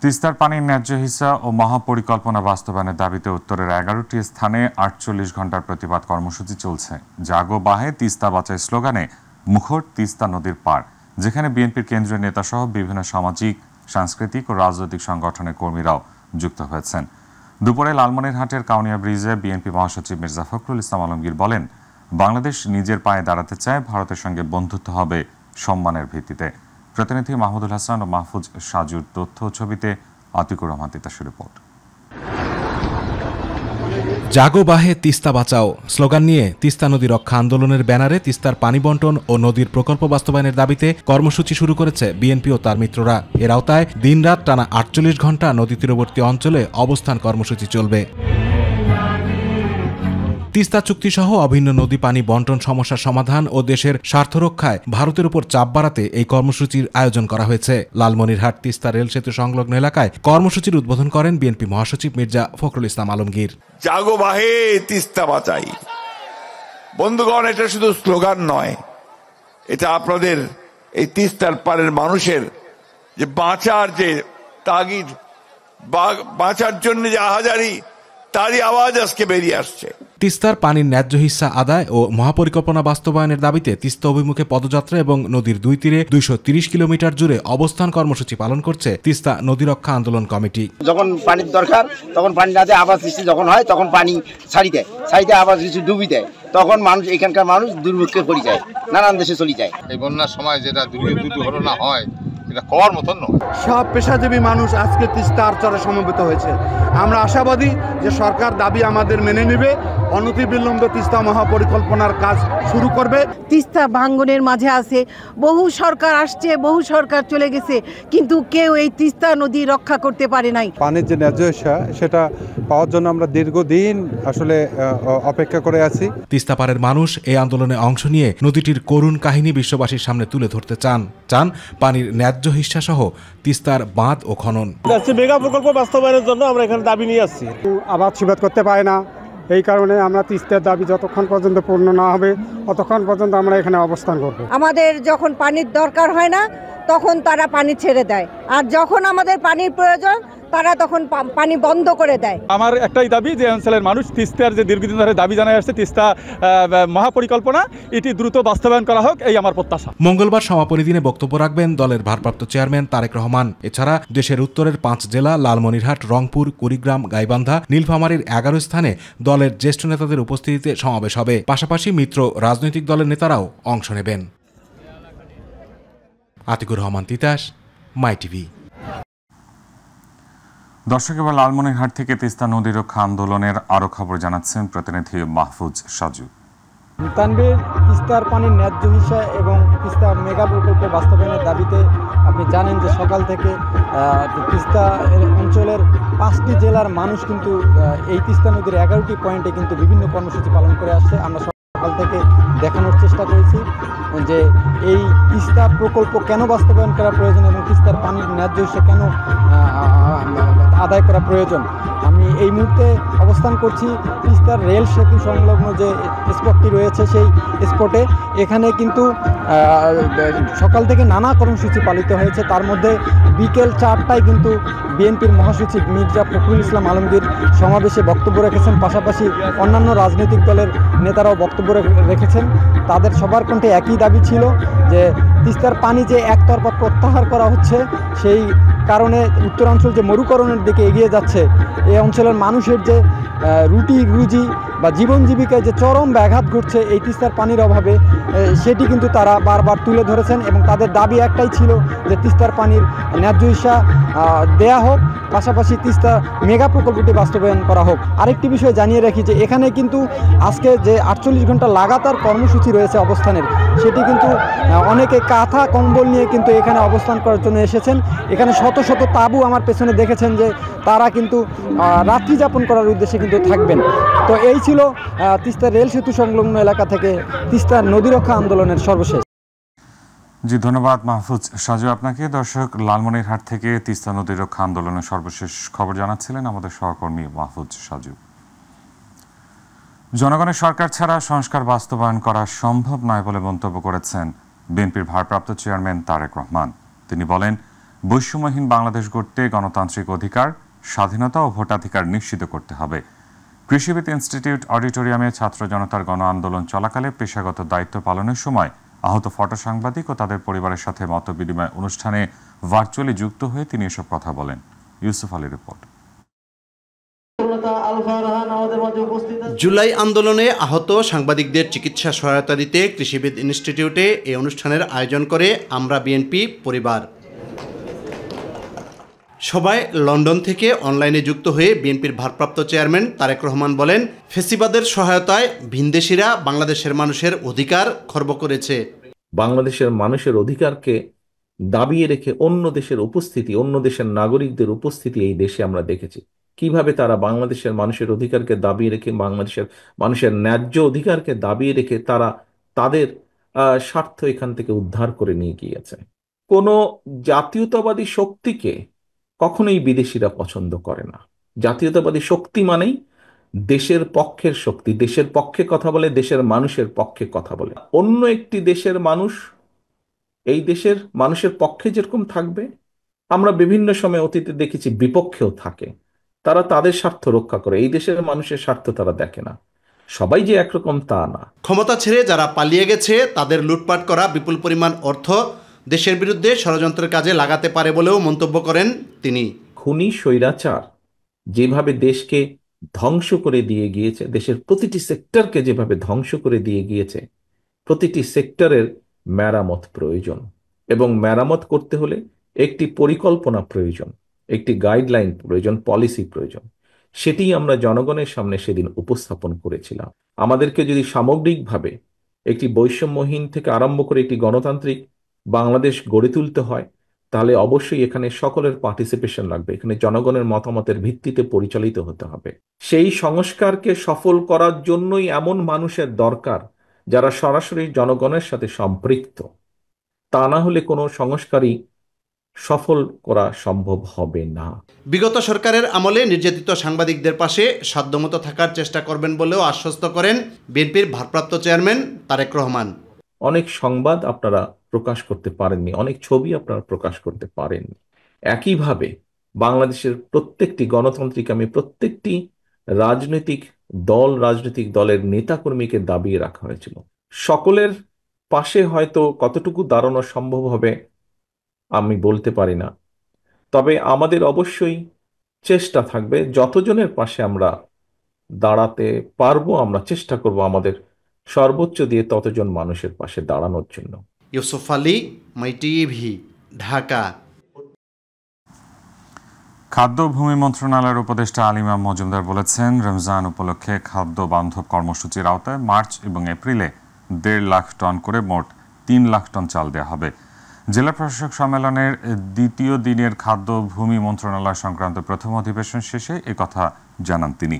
তিস্তার পানির ন্যায্য হিস্সা ও মহাপরিকল্পনা বাস্তবায়নের দাবিতে উত্তরের 11টি স্থানে 48 ঘণ্টার প্রতিবাদ কর্মসূচি চলছে। জাগো বাহে তিস্তা বাঁচাই স্লোগানে মুখর তিস্তা নদীর পার, যেখানে বিএনপির কেন্দ্রীয় নেতাসহ বিভিন্ন সামাজিক, সাংস্কৃতিক ও রাজনৈতিক সংগঠনের কর্মীরাও যুক্ত হয়েছেন। দুপুরে লালমনিরহাটের কাউনিয়া ব্রিজে বিএনপি মহাসচিব মির্জা ফখরুল ইসলাম আলমগীর বলেন, বাংলাদেশ নিজের পায়ে দাঁড়াতে চায়, ভারতের সঙ্গে বন্ধুত্ব হবে সম্মানের ভিত্তিতে। প্রতিনিধি মাহমুদুল হাসান ও মাহফুজ সাজুর তথ্য ও ছবিতে আতিকুর রহমান তিতাসের রিপোর্ট। জাগো বাহে তিস্তা বাঁচাও স্লোগান নিয়ে তিস্তা নদী রক্ষা আন্দোলনের ব্যানারে তিস্তার পানি বন্টন ও নদীর প্রকল্প বাস্তবায়নের দাবিতে কর্মসূচি শুরু করেছে বিএনপি ও তার মিত্ররা। এর আওতায় দিনরাত টানা 48 ঘণ্টা নদী তীরবর্তী অঞ্চলে অবস্থান কর্মসূচি চলবে। তিস্তা চুক্তি সহ অভিন্ন নদী পানি বন্টন সমস্যার সমাধান ও দেশের স্বার্থ রক্ষায় ভারতের উপর চাপ বাড়াতে এই কর্মসূচির আয়োজন করা হয়েছে। লালমনিরহাট তিস্তা রেল সেতু সংলগ্ন এলাকায় কর্মসূচির উদ্বোধন করেন বিএনপি মহাসচিব মির্জা ফখরুল ইসলাম আলমগীর। জাগো বাহে তিস্তা বাঁচাই। বন্ধুগণ, এটা শুধু স্লোগান নয়, এটা আপনাদের এই তিস্তার পারের মানুষের যে বাঁচার যে তাগিদ, বাঁচার জন্য যে আহাজারি, তারই আওয়াজ আজকে বেরিয়ে আসছে। তিস্তার পানির ন্যায্য হিস্সা আদায় ও মহাপরিকল্পনা বাস্তবায়নের দাবিতে তিস্তা অভিমুখে পদযাত্রা এবং নদীর দুই তীরে 230 কিলোমিটার জুড়ে অবস্থান কর্মসূচি পালন করছে তিস্তা নদী রক্ষা আন্দোলন কমিটি। যখন পানির দরকার তখন পানি না দেয়, আবার সৃষ্টি যখন হয় তখন পানি ছাড়ি দেয়, আবার কিছু ডুবি দেয়, তখন মানুষ, এখানকার মানুষ দুর্ভিক্ষে পড়ে যায়, নানান দেশে চলে যায়। এই বন্যার সময় যেটা দুর্ঘটনা হয়, এটা করার মতন নয়। সব পেশাজীবী মানুষ আজকে তিস্তার চরে সমবেত হয়েছে। আমরা আশাবাদী যে সরকার দাবি আমাদের মেনে নেবে, অনতিবিলম্বে তিস্তা মহাপরিকল্পনার কাজ শুরু করবে। তিস্তা ভাঙ্গনের মাঝে আছে, বহু সরকার আসছে, বহু সরকার চলে গেছে, কিন্তু কেউ এই তিস্তা নদী রক্ষা করতে পারে নাই। পানির যে ন্যায্য হিস্সা, সেটা পাওয়ার জন্য আমরা দীর্ঘদিন আসলে অপেক্ষা করে আছি। তিস্তা পারের মানুষ এই আন্দোলনে অংশ নিয়ে নদীটির করুণ কাহিনী বিশ্ববাসীর সামনে তুলে ধরতে চান পানির ন্যায্য হিস্সা সহ তিস্তার বাঁধ ও খনন। মেগা প্রকল্প বাস্তবায়নের জন্য আমরা এখানে দাবি নিয়ে আসছি। আবাদ সিবাদ করতে পারে না, এই কারণে আমরা তিস্তার দাবি যতক্ষণ পর্যন্ত পূর্ণ না হবে ততক্ষণ পর্যন্ত আমরা এখানে অবস্থান করব। আমাদের যখন পানির দরকার হয় না তখন তারা পানি ছেড়ে দেয়, আর যখন আমাদের পানির প্রয়োজন তারা তখন পানি বন্ধ করে দেয়। আমার একটাই দাবি যে অঞ্চলের মানুষ তিস্তার যে দীর্ঘদিন ধরে দাবি জানায় আসছে, তিস্তা মহাপরিকল্পনা এটি দ্রুত বাস্তবায়ন করা হোক, এই আমার প্রত্যাশা। মঙ্গলবার সমাপনী দিনে বক্তব্য রাখবেন দলের ভারপ্রাপ্ত চেয়ারম্যান তারেক রহমান। এছাড়া দেশের উত্তরের 5 জেলা লালমনিরহাট, রংপুর, কুড়িগ্রাম, গাইবান্ধা, নীলফামারীর 11 স্থানে দলের জ্যেষ্ঠ নেতাদের উপস্থিতিতে সমাবেশ হবে। পাশাপাশি মিত্র রাজনৈতিক দলের নেতারাও অংশ নেবেন। আতিকুর রহমান তিতাস, মাই টিভি। দর্শক, এবার লালমনিরহাট থেকে তিস্তা নদী রক্ষা আন্দোলনের আরো খবর জানাচ্ছেন প্রতিনিধি মাহফুজ সাজু। তানভীর, তিস্তার পানির ন্যায্য হিস্সা এবং তিস্তা মেগা প্রকল্প বাস্তবায়নের দাবিতে আপনি জানেন যে সকাল থেকে তিস্তা অঞ্চলের 5টি জেলার মানুষ কিন্তু এই তিস্তা নদীর 11টি পয়েন্টে কিন্তু বিভিন্ন কর্মসূচি পালন করে আসছে। আমরা সকাল থেকে দেখানোর চেষ্টা করেছি যে এই তিস্তা প্রকল্প কেন বাস্তবায়ন করা প্রয়োজন এবং তিস্তার পানির ন্যায্য হিস্সা কেন আদায় করা প্রয়োজন। আমি এই মুহূর্তে অবস্থান করছি তিস্তার রেল সেতু সংলগ্ন যে স্পটটি রয়েছে সেই স্পটে। এখানে কিন্তু সকাল থেকে নানা কর্মসূচি পালিত হয়েছে। তার মধ্যে বিকেল 4টায় কিন্তু বিএনপির মহাসচিব মির্জা ফখরুল ইসলাম আলমগীর সমাবেশে বক্তব্য রেখেছেন। পাশাপাশি অন্যান্য রাজনৈতিক দলের নেতারাও বক্তব্য রেখেছেন। তাদের সবার কণ্ঠে একই দাবি ছিল যে তিস্তার পানি যে একতরফা প্রত্যাহার করা হচ্ছে, সেই কারণে উত্তরাঞ্চল যে মরুকরণের দিকে এগিয়ে যাচ্ছে, এই অঞ্চলের মানুষের যে রুজি বা জীবন জীবিকায় যে চরম ব্যাঘাত ঘটছে এই তিস্তার পানির অভাবে, সেটি কিন্তু তারা বারবার তুলে ধরেছেন এবং তাদের দাবি একটাই ছিল যে তিস্তার পানির ন্যায্য হিস্সা দেয়া হোক, পাশাপাশি তিস্তা মেগা প্রকল্পটি বাস্তবায়ন করা হোক। আরেকটি বিষয় জানিয়ে রাখি যে এখানে কিন্তু আজকে যে 48 ঘন্টা লাগাতার কর্মসূচি রয়েছে অবস্থানের, সেটি কিন্তু অনেকে কাঁথা কম্বল নিয়ে কিন্তু এখানে অবস্থান করার জন্য এসেছেন। এখানে শত শত তাঁবু আমার পেছনে দেখেছেন যে তারা কিন্তু রাত্রি যাপন করার উদ্দেশ্যে কিন্তু থাকবেন। তো এই ছিল তিস্তা রেল সেতু সংলগ্ন এলাকা থেকে তিস্তা নদী রক্ষা আন্দোলনের সর্বশেষ। জি, ধন্যবাদ মাহফুজ সাজু আপনাকে। দর্শক, লালমনিরহাট থেকে তিস্তা নদী রক্ষা আন্দোলনের সর্বশেষ খবর জানাচ্ছিলেন আমাদের সহকর্মী মাহফুজ সাজু। জনগণের সরকার ছাড়া সংস্কার বাস্তবায়ন করা সম্ভব নয় বলে মন্তব্য করেছেন বিএনপির ভারপ্রাপ্ত চেয়ারম্যান তারেক রহমান। তিনি বলেন, বৈষম্যহীন বাংলাদেশ গড়তে গণতান্ত্রিক অধিকার, স্বাধীনতা ও ভোটাধিকার নিশ্চিত করতে হবে। কৃষিবিদ ইনস্টিটিউট অডিটোরিয়ামে ছাত্র জনতার গণ আন্দোলন চলাকালে পেশাগত দায়িত্ব পালনের সময় আহত ফটো সাংবাদিক ও তাদের পরিবারের সাথে মতবিনিময় অনুষ্ঠানে ভার্চুয়ালি যুক্ত হয়ে তিনি এসব কথা বলেন। ইউসুফ আলীর রিপোর্ট। জুলাই আন্দোলনে আহত সাংবাদিকদের চিকিৎসা সহায়তা দিতে কৃষিবিদ ইনস্টিটিউটে এই অনুষ্ঠানের আয়োজন করে আমরা বিএনপি পরিবার। সবাই লন্ডন থেকে অনলাইনে যুক্ত হয়ে বিএনপির ভারপ্রাপ্ত চেয়ারম্যান তারেক রহমান বলেন, ফেসিবাদের সহায়তায় ভিনদেশিরা বাংলাদেশের মানুষের অধিকার খর্ব করেছে। বাংলাদেশের মানুষের অধিকারকে দাবিয়ে রেখে অন্য দেশের উপস্থিতি, অন্য দেশের নাগরিকদের উপস্থিতি এই দেশে আমরা দেখেছি। কিভাবে তারা বাংলাদেশের মানুষের অধিকারকে দাবিয়ে রেখে, বাংলাদেশের মানুষের ন্যায্য অধিকারকে দাবিয়ে রেখে তারা তাদের স্বার্থ এখান থেকে উদ্ধার করে নিয়ে গিয়েছে। কোনো জাতীয়তাবাদী শক্তিকে কখনোই বিদেশিরা পছন্দ করে না। জাতীয়তাবাদী শক্তি মানেই দেশের পক্ষের শক্তি, দেশের পক্ষে কথা বলে, দেশের মানুষের পক্ষে কথা বলে। অন্য একটি দেশের মানুষ এই দেশের মানুষের পক্ষে যেরকম থাকবে, আমরা বিভিন্ন সময় অতীতে দেখেছি বিপক্ষেও থাকে। তারা তাদের স্বার্থ রক্ষা করে, এই দেশের মানুষের স্বার্থ তারা দেখে না। সবাই যে একরকম তা না। ক্ষমতা ছেড়ে যারা পালিয়ে গেছে তাদের লুটপাট করা বিপুল পরিমাণ অর্থ দেশের বিরুদ্ধে ষড়যন্ত্রের কাজে লাগাতে পারে বলেও মন্তব্য করেন তিনি। খুনি স্বৈরাচার যেভাবে দেশকে ধ্বংস করে দিয়ে গিয়েছে, দেশের প্রতিটি সেক্টরকে যেভাবে ধ্বংস করে দিয়ে গিয়েছে, প্রতিটি সেক্টরের মেরামত প্রয়োজন এবং মেরামত করতে হলে একটি পরিকল্পনা প্রয়োজন, একটি গাইডলাইন প্রয়োজন, পলিসি প্রয়োজন। সেটি আমরা জনগণের সামনে সেদিন উপস্থাপন করেছিলাম। আমাদেরকে যদি সামগ্রিকভাবে একটি বৈষম্যহীন থেকে আরম্ভ করে একটি গণতান্ত্রিক বাংলাদেশ গড়ে তুলতে হয়, তাহলে অবশ্যই এখানে সকলের পার্টিসিপেশন লাগবে। এখানে জনগণের মতামতের ভিত্তিতে পরিচালিত হতে হবে। সেই সংস্কারকে সফল করার জন্যই এমন মানুষের দরকার যারা সরাসরি জনগণের সাথে সম্পৃক্ত। তা না হলে কোনো সংস্কারই সফল করা সম্ভব হবে না। বিগত সরকারের আমলে নির্যাতিত সাংবাদিকদের পাশে সাধ্যমতো থাকার চেষ্টা করবেন বলেও আশ্বস্ত করেন বিএনপির ভারপ্রাপ্ত চেয়ারম্যান তারেক রহমান। অনেক সংবাদ আপনারা প্রকাশ করতে পারেননি, অনেক ছবি আপনারা প্রকাশ করতে পারেননি। একইভাবে বাংলাদেশের প্রত্যেকটি গণতান্ত্রিক, আমি প্রত্যেকটি রাজনৈতিক দলের নেতাকর্মীকে দাবিয়ে রাখা হয়েছিল। সকলের পাশে হয়তো কতটুকু দাঁড়ানো সম্ভব হবে আমি বলতে পারি না, তবে আমাদের অবশ্যই চেষ্টা থাকবে যতজনের পাশে আমরা দাঁড়াতে পারবো, আমরা চেষ্টা করব আমাদের সর্বোচ্চ দিয়ে ততজন মানুষের পাশে দাঁড়ানোর জন্য। ইউসুফ আলী, মাই টিভি, ঢাকা। খাদ্য ভূমি মন্ত্রণালয়ের উপদেষ্টা আলিমা মজুমদার বলেছেন, রমজান উপলক্ষে খাদ্য বান্ধব কর্মসূচির আওতায় মার্চ এবং এপ্রিলে 1.5 লাখ টন করে মোট 3 লাখ টন চাল দেওয়া হবে। জেলা প্রশাসক সম্মেলনের দ্বিতীয় দিনের খাদ্য ভূমি মন্ত্রণালয় সংক্রান্ত প্রথম অধিবেশন শেষে একথা জানান তিনি।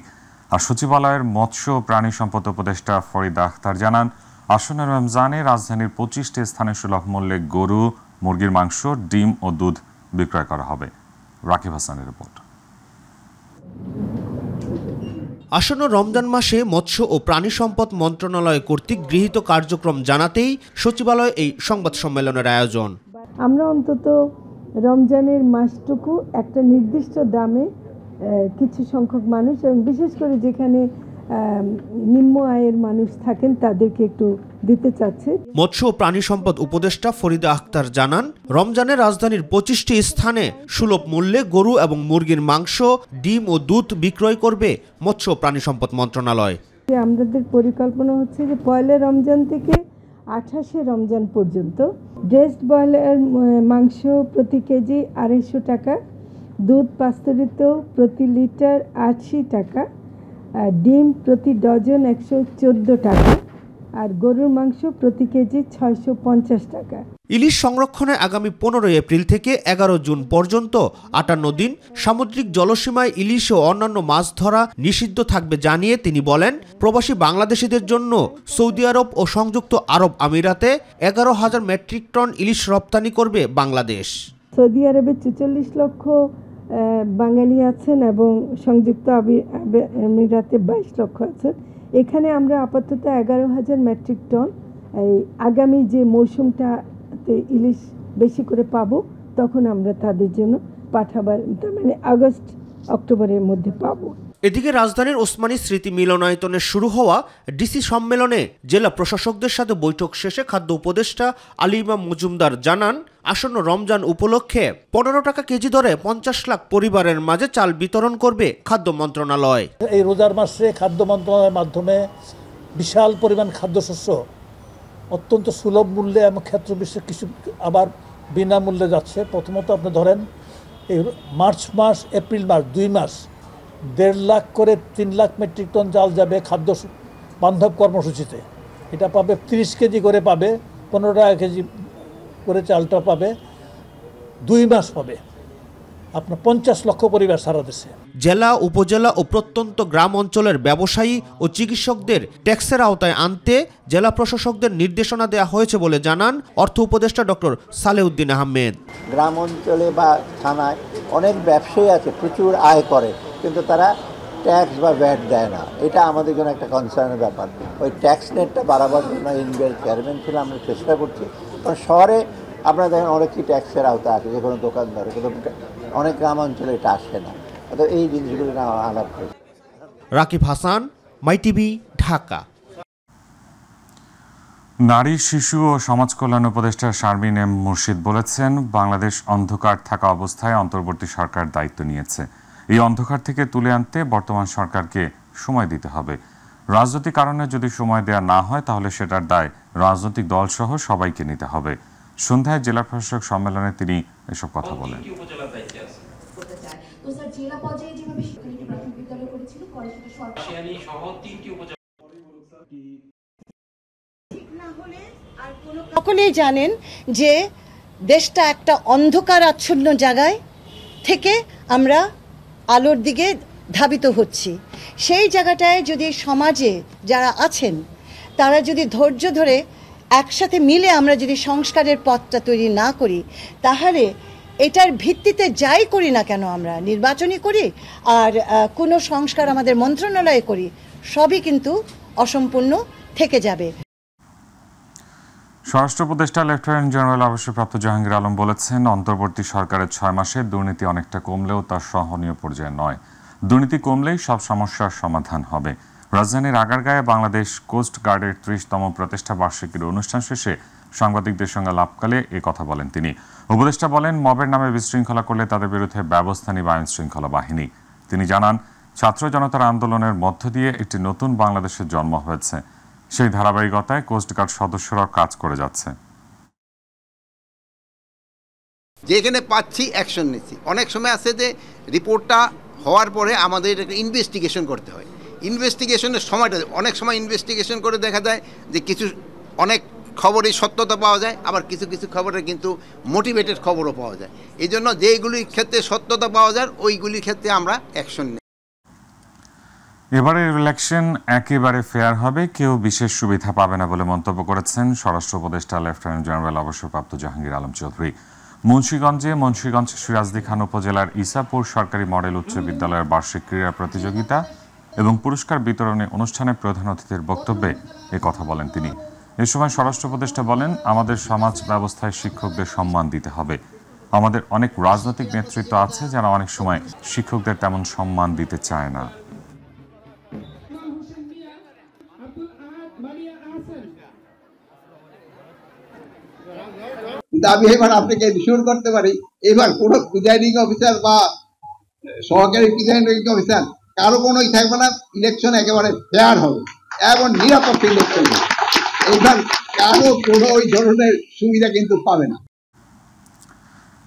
আর সচিবালয়ের মৎস্য ও প্রাণী সম্পদ উপদেষ্টা ফরিদা আখতার জানান, আসন্ন রমজানে রাজধানীর 25টি স্থানে সুলভ মূল্যে গরু, মুরগির মাংস, ডিম ও দুধ বিক্রয় করা হবে। রাকিব হাসানের রিপোর্ট। আসন্ন রমজান মাসে মৎস্য ও প্রাণী সম্পদ মন্ত্রণালয় কর্তৃক গৃহীত কার্যক্রম জানাতেই সচিবালয় এই সংবাদ সম্মেলনের আয়োজন। আমরা অন্তত রমজানের মাসটুকু একটা নির্দিষ্ট দামে কিছু সংখ্যক মানুষ এবং বিশেষ করে যেখানে নিম্ন আয়ের মানুষ থাকেন তাদেরকে একটু দিতে চাচ্ছে। মৎস্য ও প্রাণী সম্পদ উপদেষ্টা ফরিদা আখতার জানান, রমজানে রাজধানীর 25টি স্থানে সুলভ মূল্যে গরু এবং মুরগির মাংস, ডিম ও দুধ বিক্রয় করবে মৎস্য ও প্রাণী সম্পদ মন্ত্রণালয়। আমাদের পরিকল্পনা হচ্ছে যে 1 রমজান থেকে 28 রমজান পর্যন্ত ড্রেসড ব্রয়লার মাংস প্রতি কেজি 250 টাকা, দুধ পাস্তুরিত প্রতি লিটার 80 টাকা, ডিম প্রতি ডজন 114 টাকা, আর গরুর মাংস প্রতি কেজি 650 টাকা। ইলিশ সংরক্ষণে আগামী 15 এপ্রিল থেকে 11 জুন পর্যন্ত 58 দিন সামুদ্রিক জলসীমায় ইলিশ ও অন্যান্য মাছ ধরা নিষিদ্ধ থাকবে জানিয়ে তিনি বলেন, প্রবাসী বাংলাদেশিদের জন্য সৌদি আরব ও সংযুক্ত আরব আমিরাতে 11,000 মেট্রিক টন ইলিশ রপ্তানি করবে বাংলাদেশ। সৌদি আরবে 44 লক্ষ বাঙালি আছেন এবং সংযুক্ত আমিরাতে 22 লক্ষ আছেন। এখানে আমরা আপাতত 11,000 মেট্রিক টন এই আগামী যে মৌসুমটাতে ইলিশ বেশি করে পাবো তখন আমরা তাদের জন্য পাঠাবার, তার মানে আগস্ট অক্টোবরের মধ্যে পাবো। এদিকে রাজধানীর ওসমানী স্মৃতি মিলনায়তনে শুরু হওয়া ডিসি সম্মেলনে জেলা প্রশাসকদের সাথে বৈঠক শেষে খাদ্য উপদেষ্টা আলী ইমাম মজুমদার জানান, আসন্ন রমজান উপলক্ষে 15 টাকা কেজি দরে 50 লাখ পরিবারের মাঝে চাল বিতরণ করবে খাদ্য মন্ত্রণালয়। এই রোজার মাসে খাদ্য মন্ত্রণালয়ের মাধ্যমে বিশাল পরিমাণ খাদ্যশস্য অত্যন্ত সুলভ মূল্যে এবং ক্ষেত্র বিশেষে কিছু আবার বিনামূল্যে যাচ্ছে। প্রথমত আপনি ধরেন এই মার্চ মাস, এপ্রিল মাস, 2 মাস 1.5 লাখ করে 3 লাখ মেট্রিক টন চাল যাবে খাদ্য বান্ধব কর্মসূচিতে। এটা পাবে 30 কেজি করে পাবে, 15 টাকা কেজি করে চালটা পাবে, 2 মাস পাবে আপনার 50 লক্ষ পরিবার সারা দেশে। জেলা, উপজেলা ও প্রত্যন্ত গ্রাম অঞ্চলের ব্যবসায়ী ও চিকিৎসকদের ট্যাক্সের আওতায় আনতে জেলা প্রশাসকদের নির্দেশনা দেওয়া হয়েছে বলে জানান অর্থ উপদেষ্টা ডক্টর সালেউদ্দিন আহমেদ। গ্রাম অঞ্চলে বা থানায় অনেক ব্যবসায়ী আছে, প্রচুর আয় করে, কিন্তু তারা ট্যাক্স বা ভ্যাট দেয় না। এটা আমাদের জন্য একটা কনসার্নের ব্যাপার। ওই ট্যাক্স নেটটা বাড়াবার জন্য ইন্ডিয়ার চেয়ারম্যান ছিল, আমরা চেষ্টা করছি। কারণ শহরে আপনারা দেখেন অনেকই ট্যাক্সের আওতা আছে, যে কোনো দোকানদারে, কিন্তু অনেক গ্রাম অঞ্চলে এটা আসে না। অর্থাৎ এই জিনিসগুলো না আলাপ করি। রাকিব হাসান, মাই টিভি, ঢাকা। নারী, শিশু ও সমাজ কল্যাণ উপদেষ্টা শারমিন এম মুর্শিদ বলেছেন, বাংলাদেশ অন্ধকার থাকা অবস্থায় অন্তর্বর্তী সরকার দায়িত্ব নিয়েছে। এই অন্ধকার থেকে তুলে আনতে বর্তমান সরকারকে সময় দিতে হবে। রাজনৈতিক কারণে যদি সময় দেওয়া না হয় তাহলে সেটার দায় রাজনৈতিক দলসহ সবাইকে নিতে হবে। সন্ধ্যায় জেলা প্রশাসক সম্মেলনে তিনি এসব কথা বলেন। সকলেই জানেন যে দেশটা একটা অন্ধকার আচ্ছন্ন জায়গায় থেকে আমরা আলোর দিকে ধাবিত হচ্ছি। সেই জায়গাটায় যদি সমাজে যারা আছেন তারা যদি ধৈর্য ধরে একসাথে মিলে আমরা যদি সংস্কারের পথটা তৈরি না করি, তাহলে এটার ভিত্তিতে যাই করি না কেন, আমরা নির্বাচনই করি আর কোনো সংস্কার আমাদের মন্ত্রণালয়ে করি, সবই কিন্তু অসম্পূর্ণ থেকে যাবে। স্বরাষ্ট্র উপদেষ্টা লেফটেন্যান্ট জেনারেল অবসরপ্রাপ্ত জাহাঙ্গীর আলম বলেছেন, অন্তর্বর্তী সরকারের 6 মাসে দুর্নীতি অনেকটা কমলেও তা সহনীয় পর্যায়ে নয়। দুর্নীতি কমলেই সব সমস্যার সমাধান হবে। রাজধানীর আগারগাঁয়ে বাংলাদেশ কোস্ট গার্ডের 30তম প্রতিষ্ঠা বার্ষিকীর অনুষ্ঠান শেষে সাংবাদিকদের সঙ্গে আলাপকালে এ কথা বলেন তিনি। উপদেষ্টা বলেন, মবের নামে বিশৃঙ্খলা করলে তাদের বিরুদ্ধে ব্যবস্থা নেবে আইন শৃঙ্খলা বাহিনী। তিনি জানান, ছাত্র জনতার আন্দোলনের মধ্য দিয়ে একটি নতুন বাংলাদেশের জন্ম হয়েছে। সেই ধারাবাহিকতায় কোস্টগার্ড সদস্যরাও কাজ করে যাচ্ছে। যেখানে পাচ্ছি অ্যাকশন নিচ্ছি। অনেক সময় আছে যে রিপোর্টটা হওয়ার পরে আমাদের ইনভেস্টিগেশন করতে হয়। ইনভেস্টিগেশনের সময়টা অনেক সময় ইনভেস্টিগেশন করে দেখা যায় যে কিছু অনেক খবরেই সত্যতা পাওয়া যায়, আবার কিছু কিছু খবরে কিন্তু মোটিভেটেড খবরও পাওয়া যায়। এই জন্য যেইগুলির ক্ষেত্রে সত্যতা পাওয়া যায় ওইগুলির ক্ষেত্রে আমরা অ্যাকশন নিই। এবারের ইলেকশন একেবারে ফেয়ার হবে, কেউ বিশেষ সুবিধা পাবে না বলে মন্তব্য করেছেন স্বরাষ্ট্র উপদেষ্টা লেফটেন্যান্ট জেনারেল অবসরপ্রাপ্ত জাহাঙ্গীর আলম চৌধুরী। মুন্সিগঞ্জ সিরাজদি খান উপজেলার ইসাপুর সরকারি মডেল উচ্চ বিদ্যালয়ের বার্ষিক ক্রীড়া প্রতিযোগিতা এবং পুরস্কার বিতরণী অনুষ্ঠানে প্রধান অতিথির বক্তব্যে এ কথা বলেন তিনি। এ সময় স্বরাষ্ট্র উপদেষ্টা বলেন, আমাদের সমাজ ব্যবস্থায় শিক্ষকদের সম্মান দিতে হবে। আমাদের অনেক রাজনৈতিক নেতৃত্ব আছে যারা অনেক সময় শিক্ষকদের তেমন সম্মান দিতে চায় না। দাবি এবার আপনাকে এনশিওর করতে পারি, এবার কোন প্রিজাইডিং অফিসার বা সহকারী প্রিজাইডিং অফিসার কারো কোনোই থাকবে না। ইলেকশন একেবারে ফেয়ার হবে এবং নিরাপত্তা ইলেকশন হবে। এবার কারো কোনো ওই ধরনের সুবিধা কিন্তু পাবে না।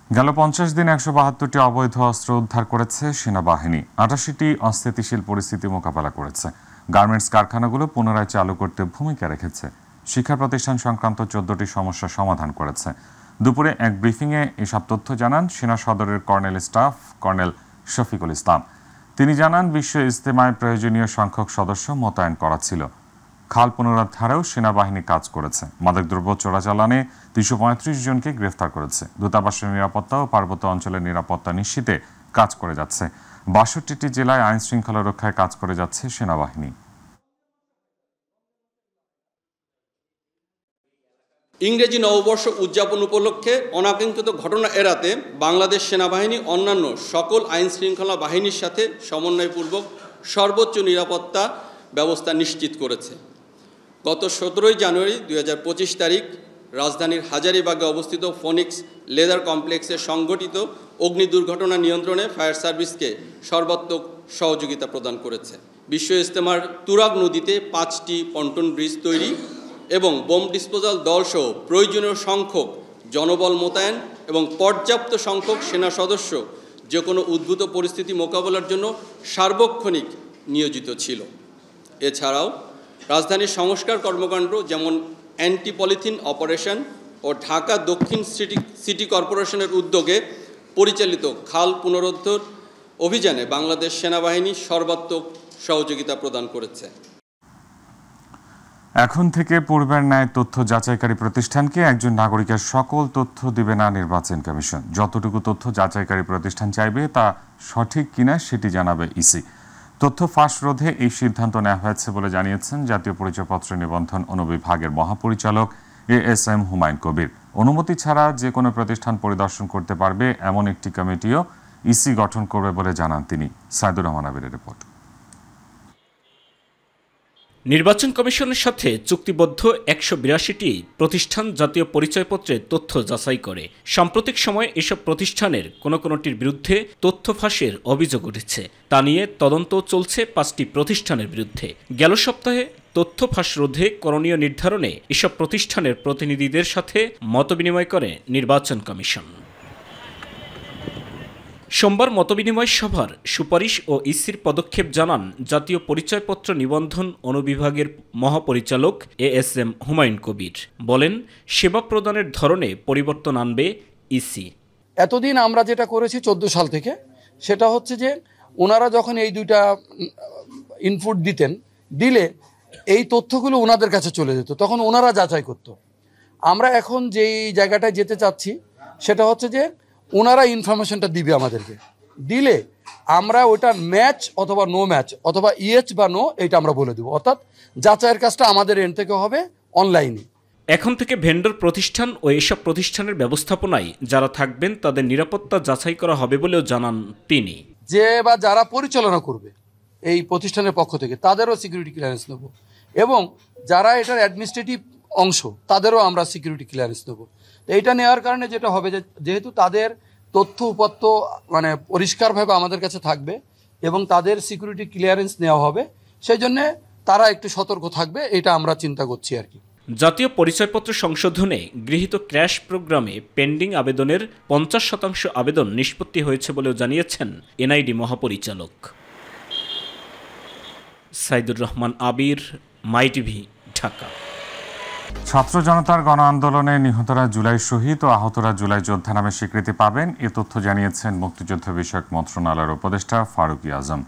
গেল 50 দিনে 172টি অবৈধ অস্ত্র উদ্ধার করেছে সেনাবাহিনী। 88টি অস্থিতিশীল পরিস্থিতি মোকাবেলা করেছে। গার্মেন্টস কারখানাগুলো পুনরায় চালু করতে ভূমিকা রেখেছে। শিক্ষা প্রতিষ্ঠান সংক্রান্ত 14টি সমস্যার সমাধান করেছে। দুপুরে এক ব্রিফিংয়ে এসব তথ্য জানান সেনা সদরের colonel staff colonel Shafiqul Islam. তিনি জানান, বিশ্ব ইজতেমায় প্রয়োজনীয় সংখ্যক সদস্য মোতায়েন করা ছিল। খাল পুনরুদ্ধারেও সেনাবাহিনী কাজ করেছে। মাদকদ্রব্য চোরাচালানে 335 জনকে গ্রেফতার করেছে। দূতাবাসের নিরাপত্তা ও পার্বত্য অঞ্চলের নিরাপত্তা নিশ্চিতে কাজ করে যাচ্ছে। 62টি জেলায় আইন শৃঙ্খলা রক্ষায় কাজ করে যাচ্ছে সেনাবাহিনী। ইংরেজি নববর্ষ উদযাপন উপলক্ষে অনাকাঙ্ক্ষিত ঘটনা এড়াতে বাংলাদেশ সেনাবাহিনী অন্যান্য সকল আইনশৃঙ্খলা বাহিনীর সাথে সমন্বয়পূর্বক সর্বোচ্চ নিরাপত্তা ব্যবস্থা নিশ্চিত করেছে। গত 17 জানুয়ারি 2025 তারিখ রাজধানীর হাজারীবাগে অবস্থিত ফোনিক্স লেদার কমপ্লেক্সে সংঘটিত অগ্নি দুর্ঘটনা নিয়ন্ত্রণে ফায়ার সার্ভিসকে সর্বাত্মক সহযোগিতা প্রদান করেছে। বিশ্ব ইজতেমার তুরাগ নদীতে 5টি পন্টন ব্রিজ তৈরি এবং বোম ডিসপোজাল দলসহ প্রয়োজনীয় সংখ্যক জনবল মোতায়েন এবং পর্যাপ্ত সংখ্যক সেনা সদস্য যে কোনো উদ্ভূত পরিস্থিতি মোকাবেলার জন্য সার্বক্ষণিক নিয়োজিত ছিল। এছাড়াও রাজধানীর সংস্কার কর্মকাণ্ড যেমন অ্যান্টি পলিথিন অপারেশন ও ঢাকা দক্ষিণ সিটি কর্পোরেশনের উদ্যোগে পরিচালিত খাল পুনরুদ্ধার অভিযানে বাংলাদেশ সেনাবাহিনী সর্বাত্মক সহযোগিতা প্রদান করেছে। এখন থেকে পূর্বের ন্যায় তথ্য যাচাইকারী প্রতিষ্ঠানকে একজন নাগরিকের সকল তথ্য দিবে না নির্বাচন কমিশন। যতটুকু তথ্য যাচাইকারী প্রতিষ্ঠান চাইবে তা সঠিক কিনা সেটি জানাবে ইসি। তথ্য ফাঁস রোধে এই সিদ্ধান্ত নেওয়া হয়েছে বলে জানিয়েছেন জাতীয় পরিচয়পত্র নিবন্ধন অনুবিভাগের মহাপরিচালক ASM হুমায়ুন কবির। অনুমতি ছাড়া যে কোনো প্রতিষ্ঠান পরিদর্শন করতে পারবে এমন একটি কমিটিও ইসি গঠন করবে বলে জানান তিনি। সাইদুর রহমান আবিরের রিপোর্ট। নির্বাচন কমিশনের সাথে চুক্তিবদ্ধ 182টি প্রতিষ্ঠান জাতীয় পরিচয়পত্রের তথ্য যাচাই করে। সাম্প্রতিক সময়ে এসব প্রতিষ্ঠানের কোনোটির বিরুদ্ধে তথ্য ফাঁসের অভিযোগ উঠেছে। তা নিয়ে তদন্ত চলছে 5টি প্রতিষ্ঠানের বিরুদ্ধে। গেল সপ্তাহে তথ্য ফাঁস রোধে করণীয় নির্ধারণে এসব প্রতিষ্ঠানের প্রতিনিধিদের সাথে মতবিনিময় করে নির্বাচন কমিশন। সোমবার মতবিনিময় সভার সুপারিশ ও ইসির পদক্ষেপ জানান জাতীয় পরিচয়পত্র নিবন্ধন অনুবিভাগের মহাপরিচালক ASM হুমায়ুন কবির। বলেন, সেবা প্রদানের ধরনে পরিবর্তন আনবে ইসি। এতদিন আমরা যেটা করেছি 14 সাল থেকে, সেটা হচ্ছে যে ওনারা যখন এই দুইটা ইনপুট দিলে এই তথ্যগুলো ওনাদের কাছে চলে যেত, তখন ওনারা যাচাই করত। আমরা এখন যেই জায়গাটায় যেতে চাচ্ছি সেটা হচ্ছে যে ওনারা ইনফরমেশনটা দিবে আমাদেরকে, দিলে আমরা ওটা ম্যাচ অথবা নো ম্যাচ অথবা ইয়েস বা নো এটা আমরা বলে দেবো। অর্থাৎ যাচাইয়ের কাজটা আমাদের এন্ড থেকে হবে অনলাইনে। এখন থেকে ভেন্ডর প্রতিষ্ঠান ও এসব প্রতিষ্ঠানের ব্যবস্থাপনায় যারা থাকবেন তাদের নিরাপত্তা যাচাই করা হবে বলেও জানান তিনি। যে বা যারা পরিচালনা করবে এই প্রতিষ্ঠানের পক্ষ থেকে তাদেরও সিকিউরিটি ক্লিয়ারেন্স নেব, এবং যারা এটার অ্যাডমিনিস্ট্রেটিভ অংশ তাদেরও আমরা সিকিউরিটি ক্লিয়ারেন্স নেব। তো এইটা নেওয়ার কারণে যেটা হবে যে যেহেতু তাদের তথ্য উপাত্ত মানে পরিষ্কারভাবে আমাদের কাছে থাকবে এবং তাদের সিকিউরিটি ক্লিয়ারেন্স নেওয়া হবে, সেই জন্যে তারা একটু সতর্ক থাকবে, এটা আমরা চিন্তা করছি আর কি। জাতীয় পরিচয়পত্র সংশোধনে গৃহীত ক্র্যাশ প্রোগ্রামে পেন্ডিং আবেদনের 50% আবেদন নিষ্পত্তি হয়েছে বলেও জানিয়েছেন এনআইডি মহাপরিচালক। সাইদুর রহমান আবির, মাই টিভি, ঢাকা। ছাত্র জনতার গণ আন্দোলনে নিহতরা জুলাই শহীদ ও আহতরা জুলাই যোদ্ধা নামে স্বীকৃতি পাবেন, এ তথ্য জানিয়েছেন মুক্তিযুদ্ধ বিষয়ক মন্ত্রণালয়ের উপদেষ্টা ফারুক আজম।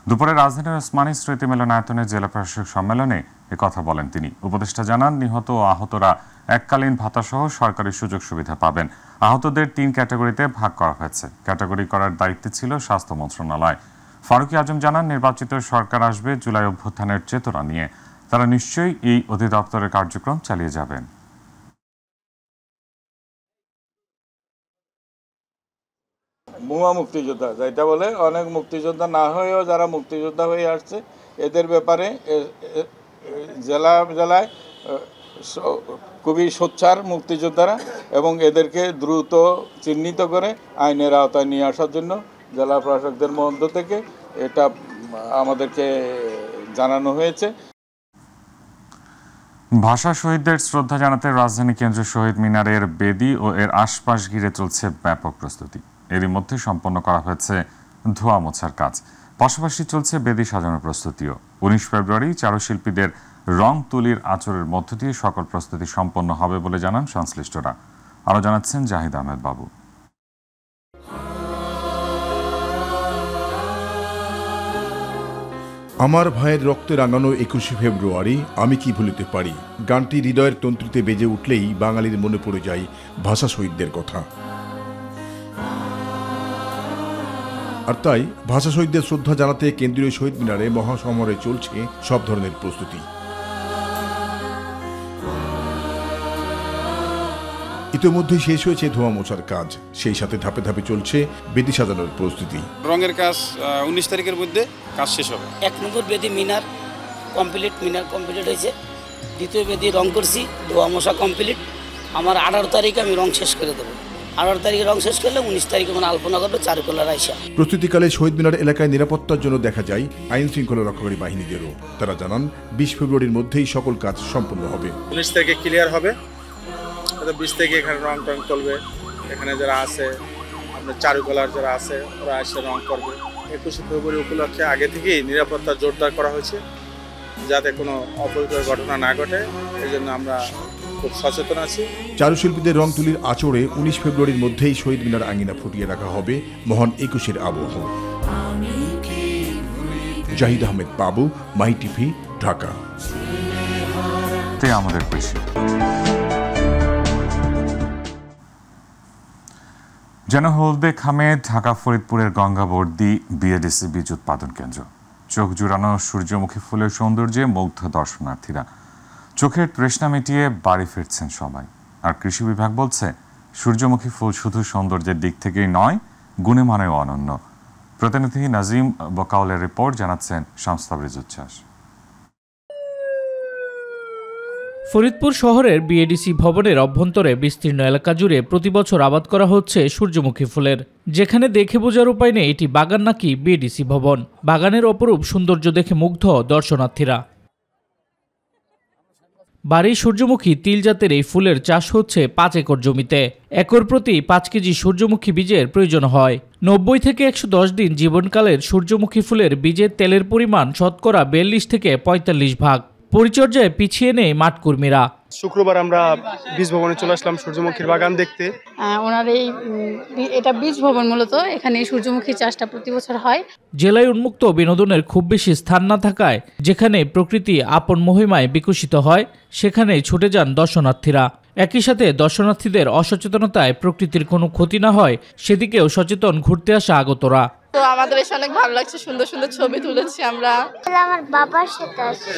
দুপুরে রাজধানীর ওসমানী স্মৃতি মিলনায়তনে জেলা প্রশাসক সম্মেলনে একথা বলেন তিনি। উপদেষ্টা জানান, নিহত ও আহতরা এককালীন ভাতাসহ সরকারি সুযোগ সুবিধা পাবেন। আহতদের 3 ক্যাটাগরিতে ভাগ করা হয়েছে। ক্যাটাগরি করার দায়িত্বে ছিল স্বাস্থ্য মন্ত্রণালয়। ফারুক আজম জানান, নির্বাচিত সরকার আসবে জুলাই অভ্যুত্থানের চেতনা নিয়ে। তারা নিশ্চয়ই এই অধিদপ্তরের কার্যক্রম চালিয়ে যাবেন। ভুয়া মুক্তিযোদ্ধা যেটা বলে, অনেক মুক্তিযোদ্ধা না হয়েও যারা মুক্তিযোদ্ধা হয়ে আসছে, এদের ব্যাপারে জেলায় খুবই সোচ্চার মুক্তিযোদ্ধারা, এবং এদেরকে দ্রুত চিহ্নিত করে আইনের আওতায় নিয়ে আসার জন্য জেলা প্রশাসকদের মধ্য থেকে এটা আমাদেরকে জানানো হয়েছে। ভাষা শহীদদের শ্রদ্ধা জানাতে রাজধানী কেন্দ্রীয় শহীদ মিনারের বেদি ও এর আশপাশ ঘিরে চলছে ব্যাপক প্রস্তুতি। এরই মধ্যে সম্পন্ন করা হয়েছে ধোয়া মোছার কাজ, পাশাপাশি চলছে বেদি সাজানোর প্রস্তুতিও। 19 ফেব্রুয়ারি চারুশিল্পীদের রং তুলির আচরের মধ্য দিয়ে সকল প্রস্তুতি সম্পন্ন হবে বলে জানান সংশ্লিষ্টরা। আরও জানাচ্ছেন জাহিদ আহমেদ বাবু। আমার ভাইয়ের রক্তে রাঙানো 21 ফেব্রুয়ারি আমি কি ভুলিতে পারি গানটি হৃদয়ের তন্ত্রীতে বেজে উঠলেই বাঙালির মনে পড়ে যায় ভাষা শহীদদের কথা। আর তাই ভাষা শহীদদের শ্রদ্ধা জানাতে কেন্দ্রীয় শহীদ মিনারে মহাসমরে চলছে সব ধরনের প্রস্তুতি। ইতিমধ্যেই শেষ হয়েছে ধোঁয়া মোছার কাজ, সেই সাথে ধাপে ধাপে চলছে বেদি সাজানোর প্রস্তুতি। রঙের কাজ 19 তারিখের মধ্যে কাজ শেষ হবে। 1 নম্বর বেদি মিনার কমপ্লিট হয়েছে, 2য় বেদি রং করছি, ধোয়া মোছা কমপ্লিট। আমার 18 তারিখে আমি রং শেষ করে দেবো। 18 তারিখে রং শেষ করলে 19 তারিখে মানে আলপনা করবে চারুকলার আইসা। প্রস্তুতিকালে শহীদ মিনার এলাকায় নিরাপত্তার জন্য দেখা যায় আইন শৃঙ্খলা রক্ষাকারী বাহিনীদেরও। তারা জানান 20 ফেব্রুয়ারির মধ্যেই সকল কাজ সম্পূর্ণ হবে। 19 তারিখে ক্লিয়ার হবে, 20 তারিখে এখানে রং টং চলবে। এখানে যারা আছে আপনার চারুকলার যারা আছে ওরা এসে রং করবে। 21 ফেব্রুয়ারি উপলক্ষে আগে থেকেই নিরাপত্তা জোরদার করা হয়েছে যাতে কোনো অপ্রীতিকর ঘটনা না ঘটে, এই জন্য আমরা খুব সচেতন আছি। চারুশিল্পীদের রং তুলির আচরে 19 ফেব্রুয়ারির মধ্যেই শহীদ মিনার আঙিনা ফুটিয়ে রাখা হবে মহান 21-এর আবহ। জাহিদ আহমেদ বাবু, মাই টিভি, ঢাকা। আমাদের পেশি যেন হলদে খামে ঢাকা ফরিদপুরের গঙ্গাবর্দী বিএডিসি বীজ উৎপাদন কেন্দ্র। চোখ জুড়ানো সূর্যমুখী ফুলের সৌন্দর্যে মুগ্ধ দর্শনার্থীরা। চোখের তৃষ্ণা মিটিয়ে বাড়ি ফিরছেন সবাই। আর কৃষি বিভাগ বলছে সূর্যমুখী ফুল শুধু সৌন্দর্যের দিক থেকেই নয়, গুণে মানেও অনন্য। প্রতিনিধি নাজিম বকাউলের রিপোর্ট, জানাচ্ছেন শামস তাবরিজ উচ্ছ্বাস। ফরিদপুর শহরের বিএডিসি ভবনের অভ্যন্তরে বিস্তীর্ণ এলাকা জুড়ে প্রতিবছর আবাদ করা হচ্ছে সূর্যমুখী ফুলের। যেখানে দেখে বোঝার উপায় নেই এটি বাগান নাকি বিএডিসি ভবন। বাগানের অপরূপ সৌন্দর্য দেখে মুগ্ধ দর্শনার্থীরা। বাড়ির সূর্যমুখী তিল জাতের এই ফুলের চাষ হচ্ছে 5 একর জমিতে। একর প্রতি 5 কেজি সূর্যমুখী বীজের প্রয়োজন হয়। 90 থেকে 110 দিন জীবনকালের সূর্যমুখী ফুলের বীজের তেলের পরিমাণ শতকরা 42 থেকে 45 ভাগ। পরিচর্যায় পিছিয়ে নেই মাঠকর্মীরা। শুক্রবার আমরা বীজ ভবনে চলে আসলাম সূর্যমুখীর বাগান দেখতে। ওনার এটা বীজ ভবন, মূলত এখানে সূর্যমুখী চাষটা প্রতি বছর হয়। জেলায় উন্মুক্ত বিনোদনের খুব বেশি স্থান না থাকায় যেখানে প্রকৃতি আপন মহিমায় বিকশিত হয় সেখানে ছুটে যান দর্শনার্থীরা। একই সাথে দর্শনার্থীদের অসচেতনতায় প্রকৃতির কোনো ক্ষতি না হয় সেদিকেও সচেতন ঘুরতে আসা আগতরা। তো আমাদের এসে অনেক ভালো লাগছে, সুন্দর সুন্দর ছবি তুলেছি আমরা। আমার বাবার সাথে আসছি।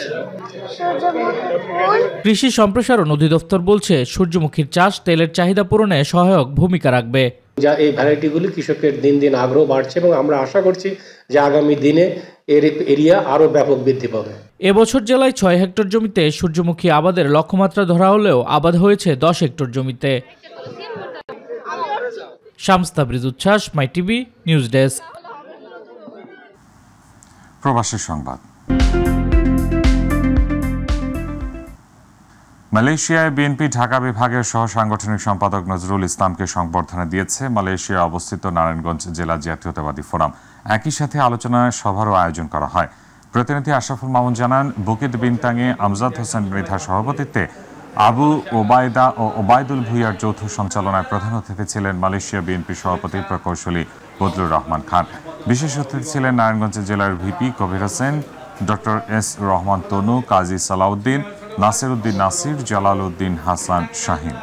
কৃষি সম্প্রসারণ অধিদপ্তর বলছে সূর্যমুখীর চাষ তেলের চাহিদা পূরণে সহায়ক ভূমিকা রাখবে। যা এই ভ্যারাইটিগুলি কৃষকের দিন দিন আগ্রহ বাড়ছে এবং আমরা আশা করছি যে আগামী দিনে এর এরিয়া আরো ব্যাপক বৃদ্ধি পাবে। এবছর জেলায় 6 হেক্টর জমিতে সূর্যমুখী আবাদের লক্ষ্যমাত্রা ধরা হলেও আবাদ হয়েছে 10 হেক্টর জমিতে। শামস তাবরিজ উচ্ছ্বাস, মাই টিভি নিউজ ডেস্ক। প্রবাসী সংবাদ। মালয়েশিয়ায় বিএনপি ঢাকা বিভাগের সহ সাংগঠনিক সম্পাদক নজরুল ইসলামকে সংবর্ধনা দিয়েছে মালয়েশিয়ায় অবস্থিত নারায়ণগঞ্জ জেলা জাতীয়তাবাদী ফোরাম। একই সাথে আলোচনা সভারও আয়োজন করা হয়। প্রতিনিধি আশরাফুল মামুন জানান, বুকিত বিনতাংয়ে আমজাদ হোসেন মৃধার সভাপতিত্বে আবু ওবায়দা ও ওবায়দুল ভুইয়ার যৌথ সঞ্চালনায় প্রধান অতিথি ছিলেন মালয়েশিয়া বিএনপি সভাপতি প্রকৌশলী বদলুর রহমান খান। বিশেষ অতিথি ছিলেন নারায়ণগঞ্জ জেলার VP Kabir Hossain, doctor S Rahman তনু, কাজী সালাউদ্দিন, নাসির উদ্দিন নাসির, জালাল উদ্দিন হাসান শাহিন।